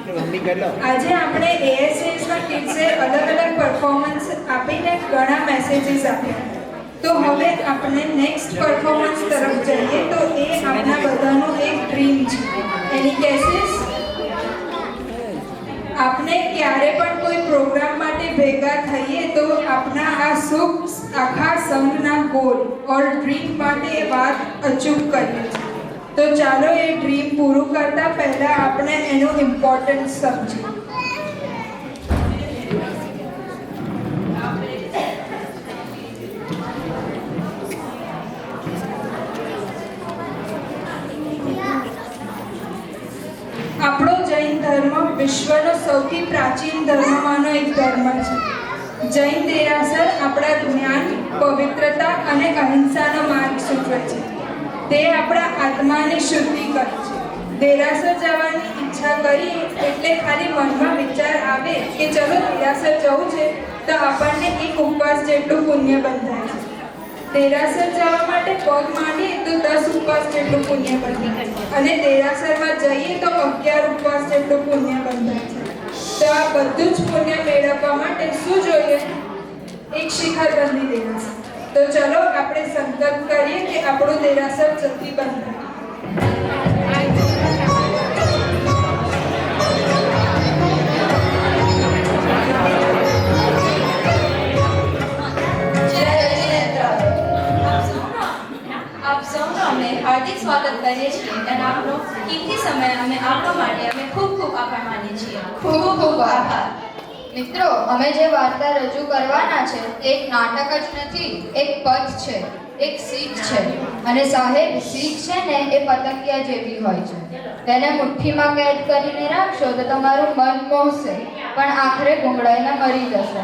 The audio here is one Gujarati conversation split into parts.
આજે આપણે એએસએસમાં કિડ્સે અલગ અલગ પરફોર્મન્સ આપીને ઘણા મેસેજીસ આપ્યા. તો હવે આપણે નેક્સ્ટ પરફોર્મન્સ તરફ જઈએ. તો એ આપણા બધાનું એક ડ્રીમ છે. એની કેસીસ આપણે ક્યારે પણ કોઈ પ્રોગ્રામ માટે ભેગા થઈએ તો આપણા આ આખા સંઘના ગોલ ઓર ડ્રીમ માટે વાત અચૂક કરીએ છીએ. તો ચાલો એ ડ્રીમ પૂરું કરતા પહેલા આપણે એનું ઇમ્પોર્ટન્સ સમજીએ. આપણો જૈન ધર્મ વિશ્વનો સૌથી પ્રાચીન ધર્મમાંનો એક ધર્મ છે. જૈન દેરાસર આપણા જ્ઞાન, પવિત્રતા અને અહિંસાનો માર્ગ સૂચવે છે. તે આપણા આત્માની શુદ્ધિ કરે છે. દેરાસર જવાની ઈચ્છા કરીએ એટલે ખાલી મનમાં વિચાર આવે કે ચલો દેરાસર જવું છે તો આપણને એક ઉપવાસ જેટલું પુણ્ય બંધાય છે. દેરાસર જવા માટે પગ માંડીએ તો 10 ઉપવાસ જેટલું પુણ્ય બંધાય છે અને દેરાસરમાં જઈએ તો 11 ઉપવાસ જેટલું પુણ્ય બંધાય છે. તો આ બધું જ પુણ્ય મેળવવા માટે શું જોઈએ? એક શિખરબંધી દેરાસર. તો ચલો આપણે સંકલ્પ કરીએ કે આપણું દેરાસર જલ્દી બંધાય. હાર્દિક સ્વાગત કરીએ છીએ અને આપનો કિંમતી સમય અમે આપવા માટે અમે ખૂબ ખૂબ આભાર માનીએ છીએ. ખૂબ ખૂબ આભાર. મિત્રો, અમે જે વાર્તા રજૂ કરવાના છે એક નાટક જ નથી, એક પદ છે, એક શીખ છે. અને સાહેબ, શીખ છે ને એ પતંગિયા જેવી હોય છે. તેને મુઠ્ઠીમાં કેદ કરીને રાખશો તો તમારું મન મોહશે પણ આખરે ગુંગળાઈને મરી જશે.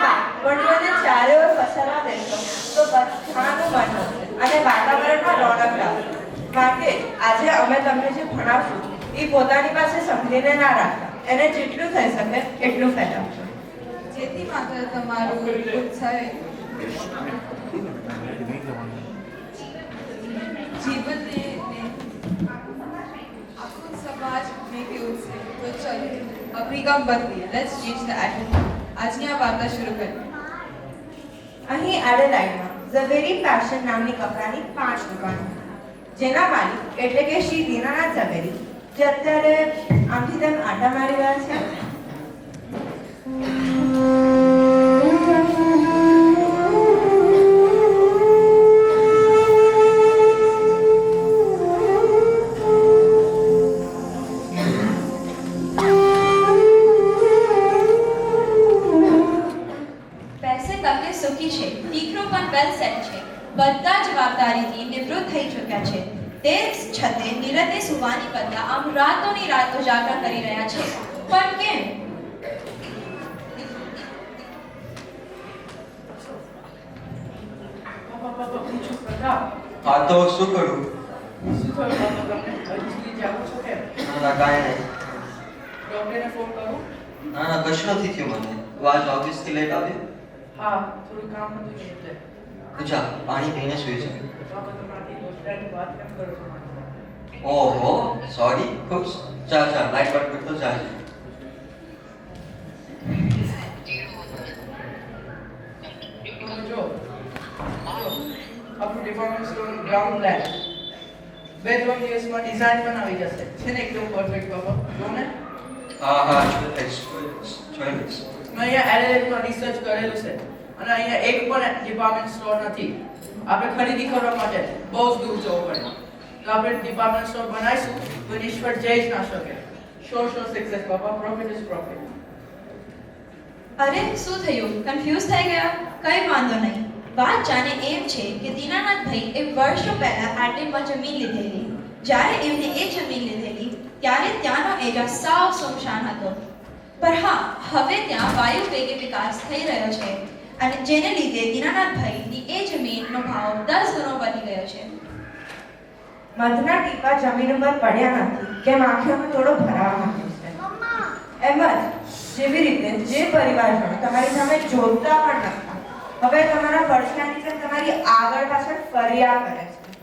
હા, પણ જો એને ચારે ઓર પસરવા દેશો તો બધાનું મન હશે અને વાતાવરણમાં રોનક લાવશે. માટે આજે અમે તમને જે ભણાવશું એ પોતાની પાસે સમજીને ના રાખતા, એને જેટલું થઈ શકે એટલું ફેલાવશો, જેથી માત્ર તમારું ઉત્સાહ જીવનને આખું સમાજ મેં ઉઠશે. તો ચલો અભિગમ બદલીએ. Let's change the attitude. આજની આ વાર્તા શરૂ કરીએ. અહીં એડેલાઇડમાં ઝવેરી ફેશન નામની કપડાની 5 દુકાનો, જેના માલિક એટલે કે શ્રી દીનાનાથ ઝવેરી, જે અત્યારે આમથી તેમ આટા મારી રહ્યા છે. બધા જવાબદારીથી નિવૃત્ત થઈ ચૂક્યા છે. તે છતે નિરતે સુવાની બદલા આમ રાતોની રાત ઉજાગર કરી રહ્યા છે. પણ કેમ? હા તો શું કરું? ના કાંઈ નહીં. ડોક્ટરને ફોન કરું? ના કશું નથી થયું મને. આજ ઓફિસથી લેટ આવ્યો. હા, થોડું કામ હતું એટલે. જા પાણી પીને સુઈ છે. વાત કેમ કરો છો? ઓહો સોરી. ખુશ. ચા લાઈટ બંધ કરતો જા. જો આપણું ડિપાર્ટમેન્ટ સ્ટોર ગ્રાઉન્ડ પ્લાન 2-3 દિવસમાં ડિઝાઇન પણ આવી જશે. છે ને એકદમ પરફેક્ટ બાબા? જો ને. હા જોઈશ. મેં અહીંયા એલએલએમાં રિસર્ચ કરેલું છે અને અહીંયા એક પણ ડિપાર્ટમેન્ટ સ્ટોર નથી. આપણે ખરીદી કરવા માટે બહુ જ દૂર જવું પડે. તો આપણે ડિપાર્ટમેન્ટ સ્ટોર બનાવીશું તો નિષ્ફળ જઈ જ ના શકે. Sure success Baba. Profit is profit. અરે શું થયું? કન્ફ્યુઝ થઈ ગયા? કઈ વાંધો નહીં. વાત જાણે એમ છે કે દીનાનાથભાઈ એ વર્ષો પહેલા આર્ટિનમાં જમીન લીધેલી. જ્યારે એમને એ જમીન લીધેલી ત્યારે ત્યાંનો એરિયા સાવ સુમસાન હતો. પણ હા, હવે ત્યાં વાયુ વેગે વિકાસ થઈ રહ્યો છે અને જેને લીધે દીનાનાથભાઈની એ જમીનનો ભાવ 10 ગણો વધી ગયો છે. મધના ટીપા જમીન ઉપર પડ્યા નથી કેમ આંખોમાં થોડો ભરાવા માંગે છે. એમ જ જેવી રીતે જે પરિવારજનો તમારી સામે જોતા પણ નહોતા, હવે તમારા પડછાયાની જેમ તમારી આગળ પાછળ ફર્યા કરે છે.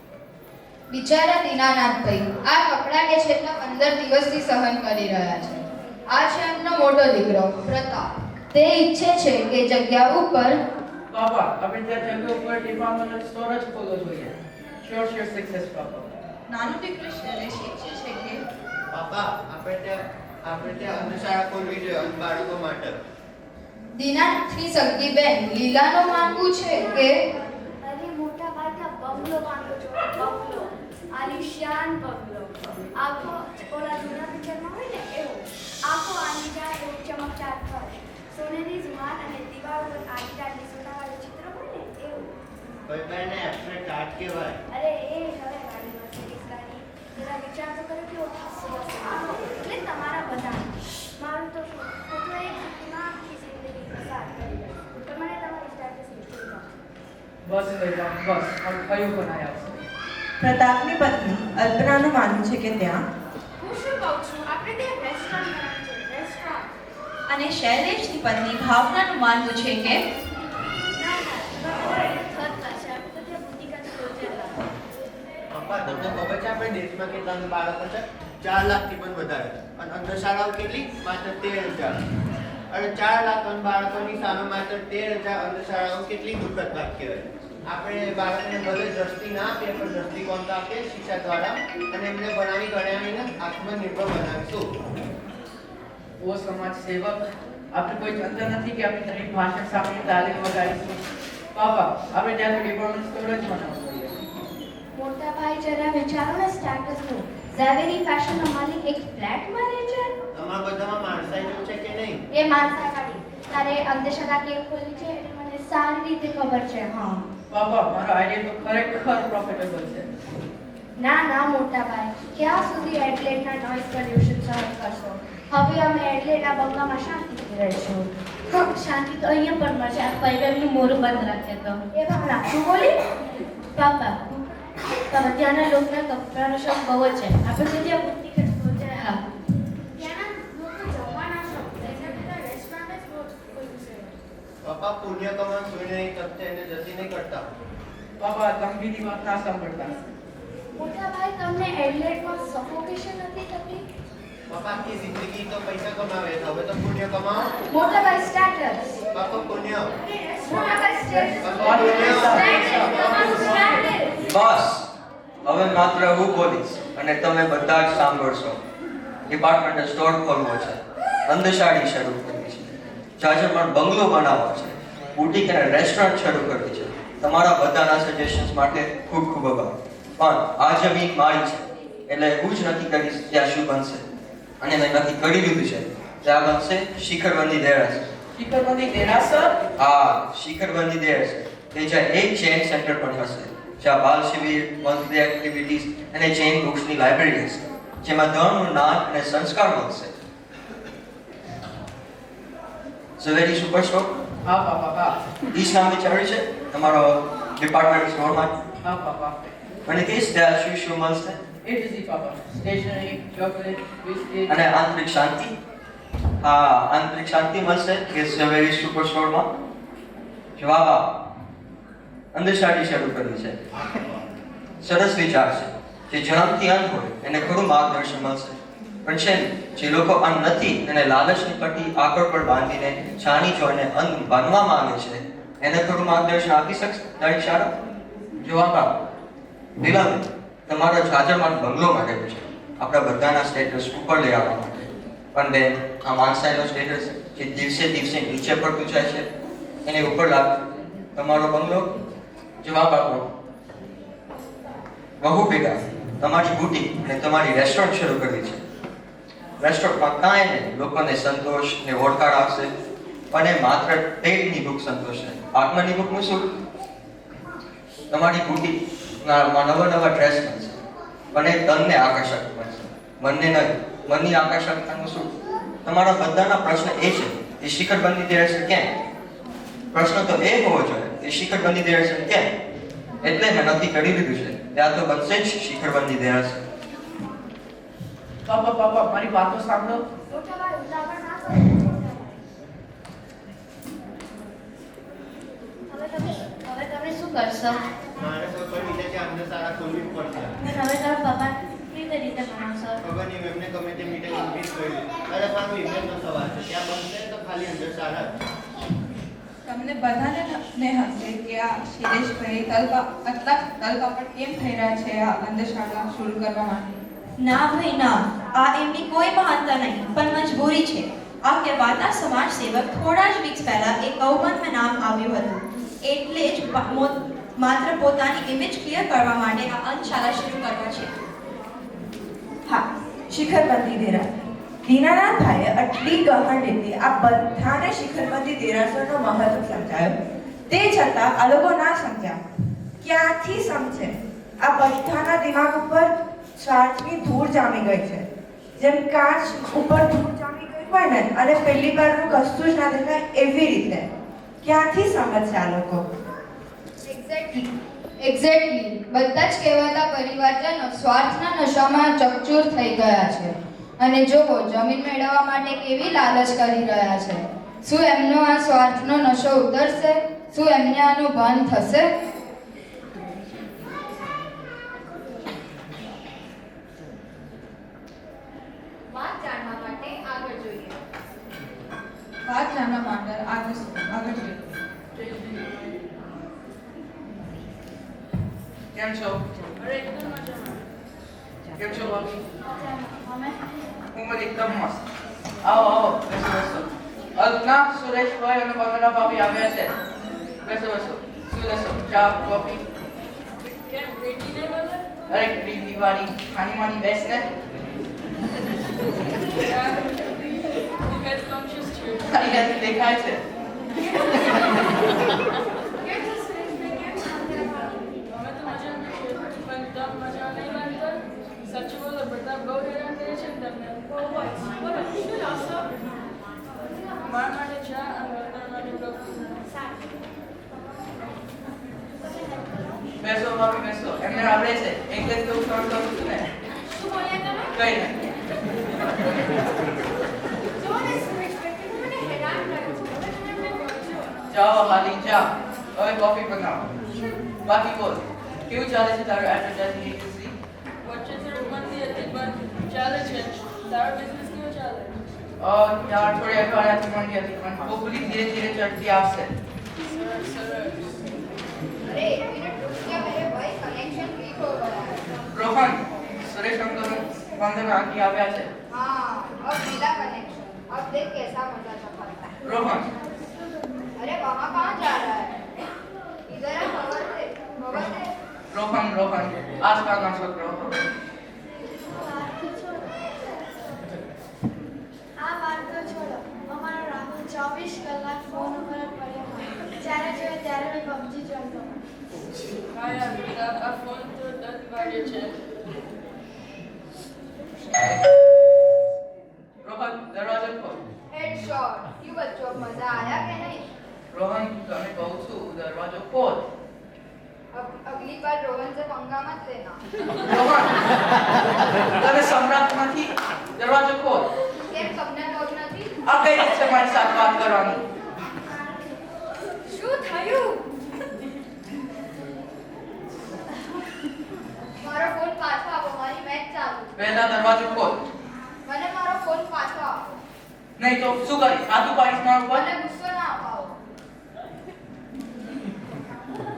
બિચારા દીનાનાથભાઈ આ કપડા કે છેલ્લા 15 દિવસથી સહન કરી રહ્યા છે. આ છે એમનો મોટો દીકરો પ્રતાપ. તે ઈચ્છે છે કે જગ્યા ઉપર પાપા આપણે ત્યાં જગ્યા ઉપર ડિપાર્ટમેન્ટ સ્ટોર જ ખોલવો જોઈએ. શ્યોર સક્સેસ પાપા. નાનું દીકરું શૈલેષ ઈચ્છે છે કે પાપા આપણે ત્યાં અંધશાળા ખોલવી જોઈએ અંધ બાળકો માટે. દીનાથી સગી બેન લીલાનું માનવું છે કે અરે મોટા ભાઈ બંગલો બાંધો છો બંગલો આલિશાન બંગલો આખો ઓલા જૂના પિક્ચરમાં હોય ને એવો આખો આની જાય એવો ચમકદાર ફર્શ સોનેરી જુમાન અને દિવાલ પર આડીદારની સોનાવાળું ચિત્ર હોય ને એવું કોઈ બેને એબ્સ્ટ્રેક્ટ આર્ટ કહેવાય. અરે એ હવે ગાડી મર્સિડીઝ ગાડી જરા વિચાર તો કરો કેવો થશે એટલે તમારા બધા મારું તો શું હું તો એક જિંદગીમાં આખી જિંદગી પસાર કરી દઈશ તમને તમારી સ્ટેટસ નીકળી જાઓ. બસ બેટા બસ હવે કયું બનાય આવશે. પ્રતાપની પત્ની અલ્પનાનું માનવું છે કે ત્યાં હું શું કહું છું આપણે ત્યાં રેસ્ટોરન્ટ બનાવવું છે રેસ્ટોરન્ટ અને શૈલેષની પત્ની ભાવનાનું માનવું છે કે ના ના થર્ડ ક્લાસ છે આપણે તો ત્યાં બુદ્ધિકા પ્રોજેક્ટ પપ્પા તમને ખબર છે આપણે દેશમાં કેટલા અંધ બાળકો છે? 4 લાખથી પણ વધારે. અને અંધશાળાઓ કેટલી? માત્ર 13,000. અને 4 લાખ અંધ બાળકોની સામે માત્ર 13,000 અંધશાળાઓ કેટલી દુઃખદ વાત કહેવાય. આપણે બાળકને ભલે દ્રષ્ટિ ના આપીએ પણ દ્રષ્ટિકોણ તો આપીએ શિક્ષા દ્વારા અને એમને ભણાવી ગણાવીને આત્મનિર્ભર બનાવીશું. ઓ સમાજ સેવક આપણે કોઈ ચંદ્ર નથી કે આપણે દરેક ભાષણ સાંભળી તાલીમ વગાડીશું. પાપા આપણે ત્યાં તો ડિપાર્ટમેન્ટ સ્ટોર જ બનાવવો જોઈએ. મોટા ભાઈ જરા વિચારો ને સ્ટેટસનું ઝેવેરી ફેશનનો માલિક એક ફ્લેટમાં રહે છે તમારા બધામાં માણસાઈ જેવું છે કે નહીં? એ માનસા કાઢી તારે અંધશ્રદ્ધા કેમ ખોલી છે એટલે મને સારી રીતે ખબર છે હા પાપા મારો આઈડિયા તો ખરેખર પ્રોફિટેબલ છે. ના ના મોટા ભાઈ ક્યાં સુધી એડલેટના નોઇઝ પોલ્યુશન સહન કરશો હવે અમે એડલેટના બંગલામાં શાંતિથી રહીશું શાંતિ તો અહીંયા પણ મળશે આ પરિવારનું મોરું બંધ રાખે તો એ ભાવના શું બોલી પાપા ત્યાંના લોકોના કપડાનો શોખ બહુ જ છે આપણે તો ત્યાં બુદ્ધિ પહોંચે હા ત્યાંના લોકો જમવાના શોખ એના કરતાં રેસ્ટોરન્ટ જ બહુ ખોલ્યું છે પપ્પા પુણ્ય કમાન સુઈને નહીં તપતે એને જતી નહીં કરતા. પાપા ગંભીરની વાત ના સાંભળતા. મોટા ભાઈ તમને એડલેટમાં સફોકેશન નથી થતી પપ્પા આખી જિંદગી તો પૈસા કમાવે છે. હવે તો પુણ્ય કમાઓ. મોટા ભાઈ સ્ટેટસ પપ્પા પુણ્ય. મોટા ભાઈ સ્ટેટસ બસ હવે માત્ર હું બોલીશ અને તમે બધા જ સાંભળશો. ડિપાર્ટમેન્ટ સ્ટોર ખોલવો છે, અંધશાળી શરૂ કરવી છે, જાજરમાન બંગલો બનાવવો છે, બુટીક અને રેસ્ટોરન્ટ શરૂ કરવી છે. તમારા બધાના સજેશન્સ માટે ખૂબ ખૂબ આભાર. પણ આ જમીન મારી છે એટલે હું જ નક્કી કરીશ ત્યાં શું બનશે. અને મેં નક્કી કરી લીધું છે ત્યાં બનશે શિખરબંધી દેરાસર. શિખરબંધી દેરાસર? હા, શિખરબંધી દેરાસર કે જ્યાં એક જૈન સેન્ટર પણ હશે, જ્યાં બાલ શિબિર, મંથલી એક્ટિવિટીઝ અને જૈન બુક્સની લાઇબ્રેરી હશે, જેમાં ધર્મનું જ્ઞાન અને સંસ્કાર મળશે. ઝવેરી સુપર સ્ટોર હા પાપા હા. ઈસ નામ વિચાર્યું છે તમારો ડિપાર્ટમેન્ટ સ્ટોરમાં. હા પાપા. મને કહીશ ત્યાં શું શું મળશે. એ જ પાપા. સ્ટેશનરી, ચોકલેટ, બિસ્કિટ અને આંતરિક શાંતિ. હા, આંતરિક શાંતિ મળશે કે ઝવેરી સુપર સ્ટોરમાં. જવાબ આપ. અંધશાળી શરૂ કરવી છે. સરસ વિચાર છે. જે જન્મથી અંધ હોય એને ખરું માર્ગદર્શન મળશે. પણ છે ને, જે લોકો અંધ નથી અને લાલચની પટ્ટી આંખો પર બાંધીને છાની જોઈને અંધ બનવા માંગે છે એને ખરું માર્ગદર્શન આપી શકશે તારી શાળા? જવાબ આપ. નીલમ, તમારો જાજરમાન બંગલો માટે છે આપણા બધાના સ્ટેટસ ઉપર લઈ આવવા માટે. પણ બેન, આ માણસાઈનો સ્ટેટસ જે દિવસે દિવસે નીચે પડતું જાય છે એને ઉપર લાવ. તમારો બંગલો. જવાબ આપો. બહુ બેટા, તમારી બુટીક અને તમારી રેસ્ટોરન્ટ શરૂ કરવી છે. રેસ્ટોરન્ટમાં કાંઈ નહીં, લોકોને સંતોષ ને ઓળખાણ આપશે. અને માત્ર પેટની ભૂખ સંતોષશે, આત્માની ભૂખનું શું? તમારી બુટીકમાં નવા ડ્રેસ મળશે અને તનને આકર્ષક મળશે, મનને નહીં. મનની આકર્ષકતાનું શું? તમારા બધાના પ્રશ્ન એ છે કે શિખરબંધી દેરાસર કેમ? પ્રશ્ન તો એ હોવો જોઈએ કે શિખરબંધી દેરાસર કેમ? એટલે મેં નક્કી કરી લીધું છે ત્યાં તો બનશે જ શિખરબંધી દેરાસર. પાપા મારી વાતો સાંભળો. મોટા ભાઈ ઉતાવળ ના કરો હવે તમે શું કરશો મારે તો કોઈ વિચાર છે અંધશાળા ખોલવી જ પડશે. હવે તારા પપ્પા કેવી રીતે બનાવશો? ખબર નહીં એમને ગમે તે મીટિંગ ઇન્ક્રીઝ કરી અરે પણ ઇમેજનો સવાલ છે ત્યાં બનશે તો ખાલી અંદર સારા તમને બધાને ને હશે કે આ શૈલેષભાઈ તલપાપડ કેમ થઈ રહ્યા છે આ અંધશાળા શરૂ કરવા માટે? ના ભાઈ ના, આ એમની કોઈ મહાનતા નહીં પણ મજબૂરી છે. આ કહેવાતા સમાજ સેવક થોડા જ વીક્સ પહેલા એક કૌભાંડમાં નામ આવ્યું હતું, એટલે જ માત્ર પોતાની ઇમેજ ક્લિયર કરવા માટે આ અંધશાળા શરૂ કરવા છે. હા, શિખરબંધી દેરાસર. દીનાનાથભાઈએ આટલી ગહન રીતે આ બધાને શિખરબંધી દેરાસરનો મહત્વ સમજાયો, તે છતાં આ લોકો ના સમજ્યા. ક્યાંથી સમજે? આ બધાના દિમાગ ઉપર સ્વાર્થની ધૂળ જામી ગઈ છે. જેમ કાચ ઉપર ધૂળ જામી ગઈ હોય ને અને પહેલી વારનું કશું જ ના દેખાય એવી રીતે. ક્યાંથી સમજશે આ લોકો? એક્ઝેક્ટલી બધા જ કહેવાતા પરિવારજનો સ્વાર્થના નશામાં ચકચૂર થઈ ગયા છે. અને જોવો જમીન મેળવવા માટે કેવી લાલચ કરી રહ્યા છે. શું એમનો આ સ્વાર્થનો નશો ઉતરશે? શું એમને આનું ભાન થશે? વાત જાણવા માટે આગળ જોઈએ. કેમ છો? કેમ છો ભાભી? અમે હું પણ એકદમ મસ્ત. આવો આવો, બેસો બેસો. અલ્પના, સુરેશભાઈ અને પંકજના ભાભી આવ્યા છે. બેસો બેસો. શું લેશો? ચા, કોફી? અરે ગ્રીન દિવાળી ખાની માની બેસ ને. તારી યાદ દેખાય છે. બેસો ભાભી બેસો. એમને આવડે છે. એક જ તો સર કરું છું ને. કઈ નહીં. જાઓ હાલી જા. હવે કોફી બનાવો. બાકી બોલ, કેવું ચાલે છે તારું એડવર્ટાઇઝિંગ એજન્સી? યાર થોડી અઠવાડિયાથી મંડી હતી પણ હોપફુલી ધીરે ધીરે ચડતી આવશે. अरे एक मिनट रुक जा मेरे भाई, कनेक्शन वीक हो गया है. રોહન, સુરેશ અંકલ વંદન આંકી આવ્યા છે. हाँ, अब मिला कनेक्शन. अब देख कैसा मजा चखाता है. રોહન, अरे वहाँ कहाँ जा रहा है? इधर है, खबर दे. રોહન રોહન આજકાલના છોકરો. આ વાત તો છોડો. અમારો રાહુલ 24 કલાક ફોન ઉપર જ પડ્યો હોય. જ્યારે જોઈએ ત્યારે મેં પબજી રમતો. રોહન, દરવાજો ખોલ. हेडशॉट. क्यों बच्चों, मजा आया कि नहीं? રોહન, તને કહું છું દરવાજો ખોલ. अब अगली बार रोहन से पंगा मत लेना. રોહન, તને સંભળાત નથી? દરવાજો ખોલ. કેમ તમને લોગ નથી? આ કઈ રીત છે મારી સાથે વાત કરવાની? શું થયું? મારો ફોન પાછો આપો, મારી મેચ ચાલુ. પહેલા દરવાજો ખોલ. મને મારો ફોન પાછો આપો. નહીં તો શું કરીશ? આદુ પાડીશ મારા ઉપર? મને ગુસ્સો ના અપાવો.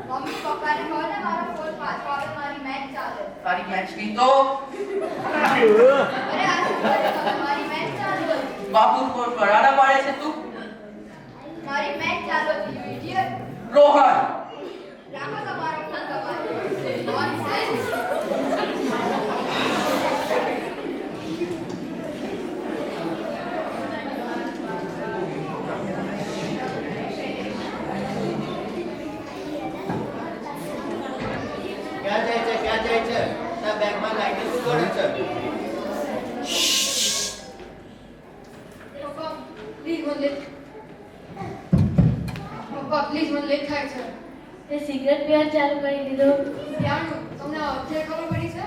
મમ્મી પપ્પાને કહો ને મારો ફોન પાછો આપે, મારી મેચ ચાલે. તારી મેચ ની તો અરે આ શું કરે તમે? મારી મેચ ચાલુ હતી. બાપુ પર પરાડા પાડે છે તું. મારી મેચ ચાલુ હતી, you idiot. રોહન, રાખો તમારો ફોન તમારે. Nonsense. ક્યાં જાય છે ક્યાં જાય છે તારા બેગમાં લાઈટ શું કરે છે પપ્પા પ્લીઝ મને લેટ. પપ્પા પ્લીઝ મને લેટ થાય છે. તે સિગરેટ પીવાનું ચાલુ કરી દીધું. જાણું તમને અત્યારે ખબર પડી છે?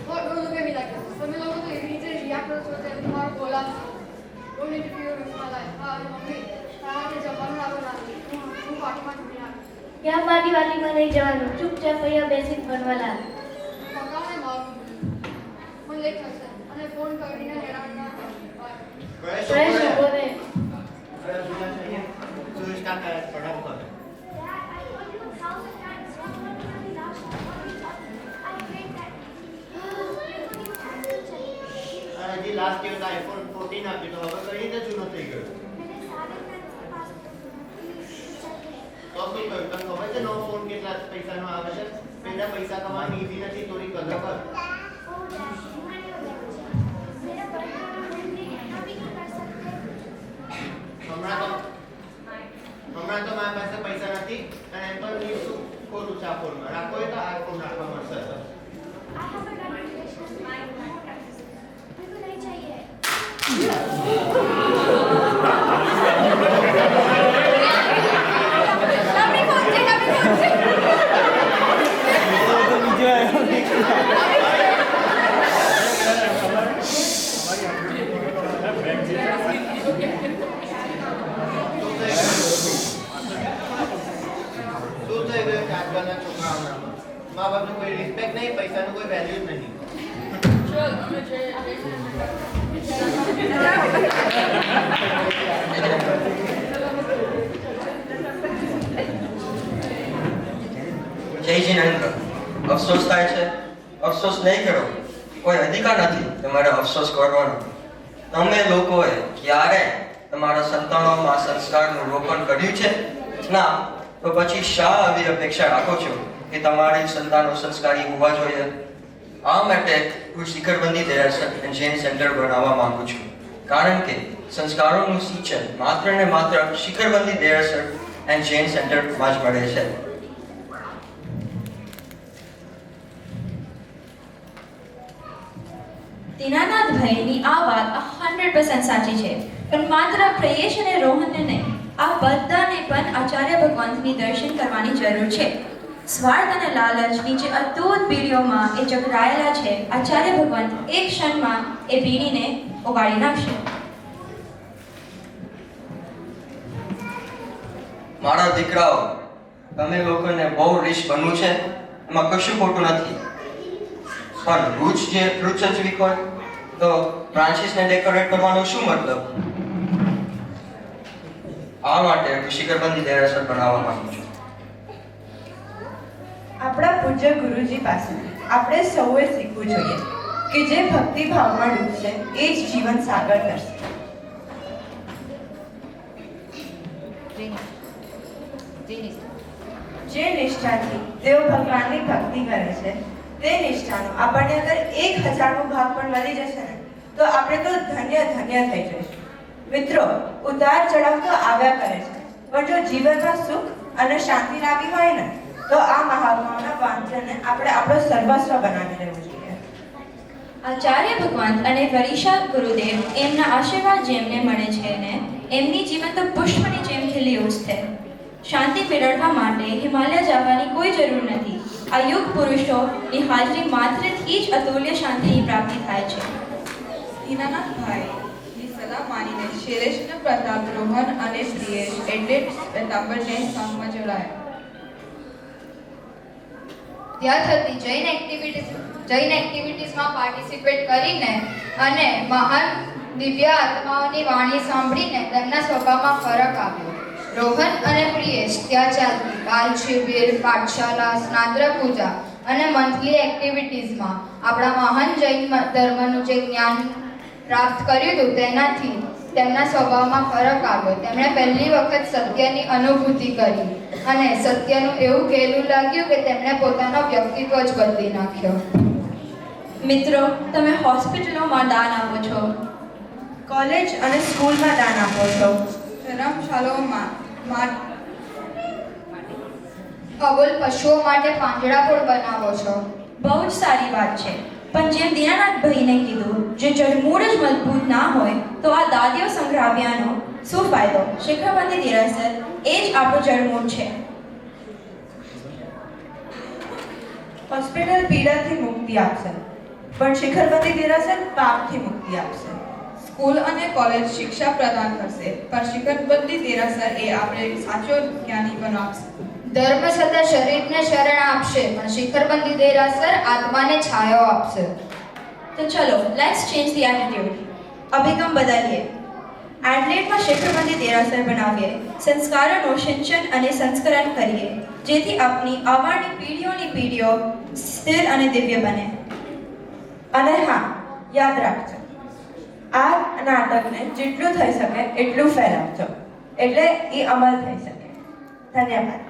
ડોન્ટ કેવી લાગે તમે લોકો તો એવી રીતે રિયાક્ટ કરો છો તેમ તમારો બોલા don't interfere with my life. હા મમ્મી તારે જવાનું આવો લાગે. હું પાર્ટીમાં જઈને આવું. ક્યાં પાર્ટીવાલીમાં નહીં જવાનું. ચૂપચાપ અહીંયા બેસીને ભણવા લાગ. પપ્પાને મારું મને બહુ લેટ થશે અને ફોન કરીને હેરાન ના ફ્રેશ ઉભો રહે. સુરેશ કાકા પડાવ કરે. હજી લાસ્ટ યર આઈફોન 14 આપ્યું તો હવે કઈ રીતે જૂનો થઈ ગયો? તો શું કહ્યું? તને ખબર છે નવો ફોન કેટલા પૈસાનો આવે છે? પેલા પૈસા કમાવાની ઈઝી નથી, થોડી કદર કર. હમણાં તો મારી પાસે પૈસા નથી અને એમ પણ હું શું ખોલું છે આ ફોનમાં? રાખો હોય તો આ ફોન રાખવા મળશે. શું થઈ ગયું છે આજકાલના છોકરાઓનામાં? મા બાપનું કોઈ રિસ્પેક્ટ નહીં, પૈસાનું કોઈ વેલ્યુ જ નહીં. જયજી નરેન્દ્ર, અફસોસ થાય છે? અફસોસ નહીં કરો, કોઈ અધિકાર નથી તમારે અફસોસ કરવાનો. તમે લોકોએ ક્યારે તમારા સંતાનોમાં સંસ્કારનું રોપણ કર્યું છે? ના, તો પછી શા આવી અપેક્ષા રાખો છો કે તમારી સંતાનો સંસ્કારી હોવા જોઈએ? આ માટે હું શિખરબંધી દેરાસર જૈન સેન્ટર બનાવવા માંગુ છું, કારણ કે સંસ્કારોનું સિંચન માત્ર ને માત્ર શિખરબંધી દેરાસર એન્ડ જૈન સેન્ટરમાં જ મળે છે. દીનાનાથભાઈની આ વાત 100% સાચી છે, પણ માત્ર પ્રિયેશ અને રોહનને નહીં, આ બધાને પણ આચાર્ય ભગવંતની દર્શન કરવાની જરૂર છે. સ્વાર્થ અને લાલચની જે અદ્ભુત બીડીઓમાં એ ચકરાયેલા છે, આચાર્ય ભગવંત એક ક્ષણમાં એ બીડીને ઓગાળી નાખશે. મારા દીકરાઓ, તમે લોકોને બહુ રીચ બનવું છે, એમાં કશું ખોટું નથી, પણ રૂચ સચવી હોય તો બ્રાન્ચીસને ડેકોરેટ કરવાનો શું મતલબ? આ માટે હું શિખરબંધી દેરાસર બનાવવા માંગુ છું. આપણા પૂજ્ય ગુરુજી પાસે આપણે સૌએ શીખવું જોઈએ કે જે ભક્તિ ભાવમાં ડૂબશે એ જ જીવન સાગર કરશે. જે નિષ્ઠાથી તેઓ ભગવાનની ભક્તિ કરે છે, તે નિષ્ઠાનો આપણને અગર 1000નો ભાગ પણ મળી જશે ને, તો આપણે તો ધન્ય ધન્ય થઈ જઈશું. મિત્રો, ઉતાર ચઢાવ તો આવ્યા કરે છે, પણ જો જીવનમાં સુખ અને શાંતિ લાવી હોય ને, તો આ મહાત્માઓના વાંચનને આપણે આપણો સર્વસ્વ બનાવી લેવું જોઈએ. આચાર્ય ભગવંત અને વરિષ્ઠ ગુરુદેવ એમના આશીર્વાદ જેમને મળે છે ને, એમની જીવન તો પુષ્પની જેમ ખીલી ઉઠશે. શાંતિ મેળવવા માટે હિમાલય જવાની કોઈ જરૂર નથી. આ યુગ પુરુષોની હાજરી માત્રથી જ અતુલ્ય શાંતિની પ્રાપ્તિ થાય છે. દીનાનાથભાઈની સલાહ માનીને શૈલેષ અને પ્રતાપ, રોહન અને પ્રિયેશ એટલે પેતાંબર જૈન સંઘમાં જોડાયા. ત્યાં થતી જૈન એક્ટિવિટીઝમાં પાર્ટિસિપેટ કરીને અને મહાન દિવ્ય આત્માઓની વાણી સાંભળીને તેમના સ્વભાવમાં ફરક આવ્યો. રોહન અને પ્રિયેશ ત્યાં ચાલતી બાલ શિબિર, પાઠશાલા, સ્નાદ્ર પૂજા અને મંથલી એક્ટિવિટીઝમાં આપણા મહાન જૈન ધર્મનું જે જ્ઞાન પ્રાપ્ત કર્યું હતું તેનાથી તેમના સ્વભાવમાં ફરક આવ્યો. તેમણે પહેલી વખત સત્યની અનુભૂતિ કરી અને સત્યનું એવું કહેલું લાગ્યું કે તેમણે પોતાનો વ્યક્તિત્વ જ બદલી નાખ્યો. મિત્રો, તમે હોસ્પિટલોમાં દાન આપો છો, કોલેજ અને સ્કૂલમાં દાન આપો છો, ધર્મશાળાઓમાં અબોલ પશુઓ માટે પાંજરાપોળ બનાવો છો. બહુ જ સારી વાત છે, પણ જેમ દીનાનાથભાઈને કીધું, જે જડમૂળ જ મજબૂત ના હોય તો આ દાદીઓ સંગ્રાવ્યાનો શું ફાયદો? શિખરબંધી દેરાસર એ જ આપણું જડમૂળ છે. હોસ્પિટલ પીડાથી મુક્તિ આપશે, પણ શિખરબંધી દેરાસર પાપથી મુક્તિ આપશે. સ્કૂલ અને કોલેજ શિક્ષા પ્રદાન કરશે, પણ શિખરબંધી દેરાસર એ આપણે સાચો જ્ઞાની બનાવશે. ધર્મ છતાં શરીરને શરણ આપશે, પણ શિખરબંધી દેરાસર આત્માને છાયો આપશે. તો ચલો લેટ્સ ચેન્જ ધી એટીટ્યુડ. અભિગમ બદલીએ. એડલેડમાં શિખરબંધી દેરાસર બનાવીએ. સંસ્કારોનું સિંચન અને સંસ્કરણ કરીએ જેથી આપણી આવવાની પેઢીઓની પેઢીઓ સ્થિર અને દિવ્ય બને. અને હા, યાદ રાખજો, આ નાટકને જેટલું થઈ શકે એટલું ફેલાવજો એટલે એ અમલ થઈ શકે. ધન્યવાદ.